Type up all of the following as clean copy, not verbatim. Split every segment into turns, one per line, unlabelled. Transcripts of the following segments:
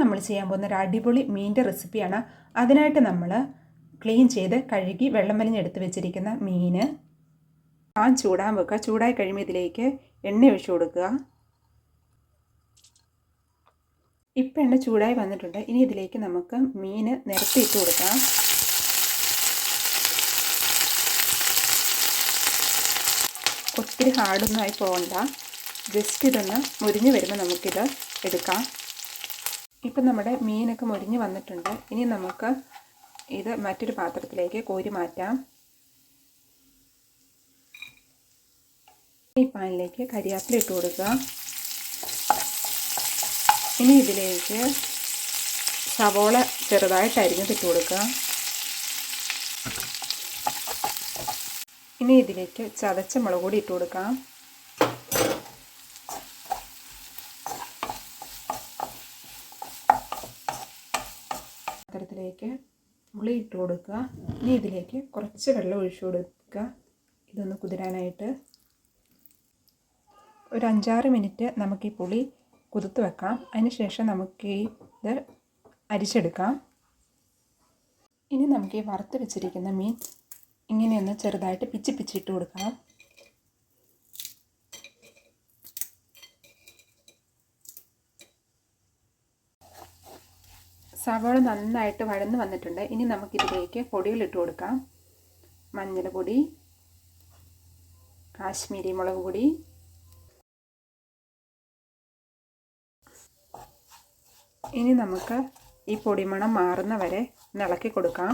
നമ്മൾ ചെയ്യാൻ പോകുന്ന ഒരു അടിപൊളി മീനിൻ്റെ റെസിപ്പിയാണ്. അതിനായിട്ട് നമ്മൾ ക്ലീൻ ചെയ്ത് കഴുകി വെള്ളം വലിഞ്ഞെടുത്ത് വെച്ചിരിക്കുന്ന മീൻ പാൻ ചൂടാൻ വെക്കുക. ചൂടായി കഴിയുമ്പോൾ ഇതിലേക്ക് എണ്ണ ഒഴിച്ചു കൊടുക്കുക. ഇപ്പം എണ്ണ ചൂടായി വന്നിട്ടുണ്ട്. ഇനി ഇതിലേക്ക് നമുക്ക് മീൻ നിരത്തിയിട്ട് കൊടുക്കാം. ഒത്തിരി ഹാർഡൊന്നും ആയി പോകണ്ട. ജസ്റ്റ് ഇതൊന്ന് മുരിഞ്ഞ് വരുമ്പോൾ നമുക്കിത് എടുക്കാം. ഇപ്പം നമ്മുടെ മീനൊക്കെ മുരിഞ്ഞ് വന്നിട്ടുണ്ട്. ഇനി നമുക്ക് ഇത് മറ്റൊരു പാത്രത്തിലേക്ക് കോരി മാറ്റാം. ഈ പാനിലേക്ക് കരിയാപ്പില ഇട്ട് കൊടുക്കുക. ഇനി ഇതിലേക്ക് സവോള ചെറുതായിട്ട് അരിഞ്ഞിട്ട് കൊടുക്കുക. ഇനി ഇതിലേക്ക് ചതച്ച മുളക് പൊടി ഇട്ട് കൊടുക്കാം. പാത്രത്തിലേക്ക് പുളി ഇട്ട് കൊടുക്കുക. ഇനി ഇതിലേക്ക് കുറച്ച് വെള്ളം ഒഴിച്ചു കൊടുക്കുക. ഇതൊന്ന് കുതിരാനായിട്ട് ഒരു 5-6 മിനിറ്റ് നമുക്ക് ഈ പുളി കുതിർത്ത് വെക്കാം. അതിനുശേഷം നമുക്ക് ഇത് അരിച്ചെടുക്കാം. ഇനി നമുക്ക് ഈ വറുത്ത് വെച്ചിരിക്കുന്ന മീൻ ഇങ്ങനെയൊന്ന് ചെറുതായിട്ട് പിച്ചിട്ട് കൊടുക്കാം. സവാള നന്നായിട്ട് വഴന്ന് വന്നിട്ടുണ്ട്. ഇനി നമുക്കിതിലേക്ക് പൊടികൾ ഇട്ട് കൊടുക്കാം. മഞ്ഞൾപ്പൊടി, കാശ്മീരി മുളക് പൊടി, ഇനി നമുക്ക് ഈ പൊടിമണം മാറുന്ന വരെ ഇളക്കി കൊടുക്കാം.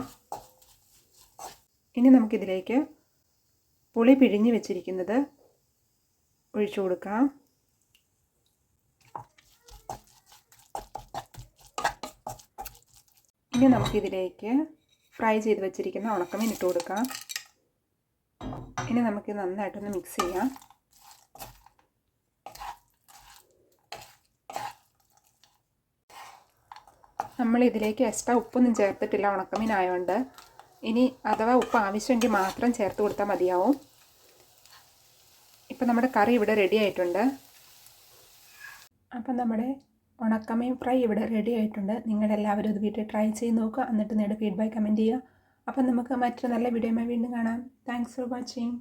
ഇനി നമുക്കിതിലേക്ക് പുളി പിഴിഞ്ഞ് വെച്ചിരിക്കുന്നത് ഒഴിച്ചു കൊടുക്കാം. ഇനി നമുക്കിതിലേക്ക് ഫ്രൈ ചെയ്ത് വെച്ചിരിക്കുന്ന ഉണക്കമീൻ ഇട്ട് കൊടുക്കാം. ഇനി നമുക്ക് നന്നായിട്ടൊന്ന് മിക്സ് ചെയ്യാം. നമ്മൾ ഇതിലേക്ക് എക്സ്ട്രാ ഉപ്പൊന്നും ചേർത്തിട്ടില്ല ഉണക്കമീൻ ആയതുകൊണ്ട്. ഇനി അഥവാ ഉപ്പ് ആവശ്യമെങ്കിൽ മാത്രം ചേർത്ത് കൊടുത്താൽ മതിയാവും. ഇപ്പം നമ്മുടെ കറി ഇവിടെ റെഡി ആയിട്ടുണ്ട്. അപ്പം നമ്മുടെ ഉണക്കമീൻ ഫ്രൈ ഇവിടെ റെഡി ആയിട്ടുണ്ട്. നിങ്ങളെല്ലാവരും ഇത് വീട്ടിൽ ട്രൈ ചെയ്ത് നോക്കുക. എന്നിട്ട് നിങ്ങളുടെ ഫീഡ്ബാക്ക് കമൻറ്റ് ചെയ്യുക. അപ്പം നമുക്ക് മറ്റൊരു നല്ല വീഡിയോയുമായി വീണ്ടും കാണാം. Thanks for watching.